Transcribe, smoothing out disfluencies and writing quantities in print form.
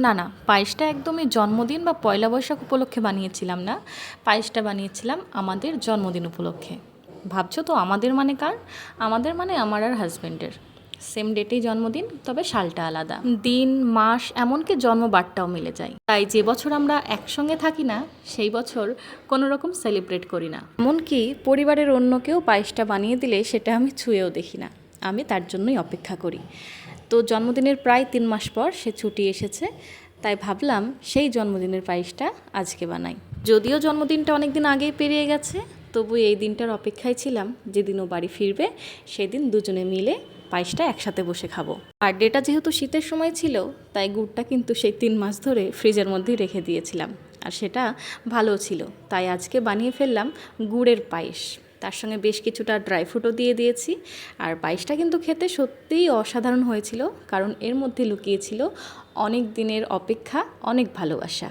না না, পায়েসটা একদমই জন্মদিন বা পয়লা বৈশাখ উপলক্ষে বানিয়েছিলাম না। পায়েসটা বানিয়েছিলাম আমাদের জন্মদিন উপলক্ষে। ভাবছো তো আমাদের মানে কার? আমাদের মানে আমার আর হাজব্যান্ডের। সেম ডেটেই জন্মদিন, তবে সালটা আলাদা। দিন, মাস, এমনকি জন্মবারটাও মিলে যায়। তাই যে বছর আমরা একসঙ্গে থাকি না, সেই বছর কোনো রকম সেলিব্রেট করি না। এমনকি পরিবারের অন্য কেউ পায়েসটা বানিয়ে দিলে সেটা আমি ছুঁয়েও দেখি না। আমি তার জন্যই অপেক্ষা করি। তো জন্মদিনের প্রায় 3 মাস পর সে ছুটি এসেছে, তাই ভাবলাম সেই জন্মদিনের পায়েসটা আজকে বানাই। যদিও জন্মদিনটা অনেক দিন আগেই পেরিয়ে গেছে, তবু এই দিনটার অপেক্ষায় ছিলাম, যেদিন ও বাড়ি ফিরবে সেদিন দুজনে মিলে পায়েসটা একসাথে বসে খাবো। আর ডেটা যেহেতু শীতের সময় ছিল, তাই গুড়টা কিন্তু সেই 3 মাস ধরে ফ্রিজের মধ্যেই রেখে দিয়েছিলাম, আর সেটা ভালো ছিল। তাই আজকে বানিয়ে ফেললাম গুড়ের পায়েস। তার সঙ্গে বেশ কিছুটা ড্রাই ফ্রুটও দিয়ে দিয়েছি। আর পায়েসটা কিন্তু খেতে সত্যিই অসাধারণ হয়েছিল, কারণ এর মধ্যে লুকিয়েছিল অনেক দিনের অপেক্ষা, অনেক ভালোবাসা।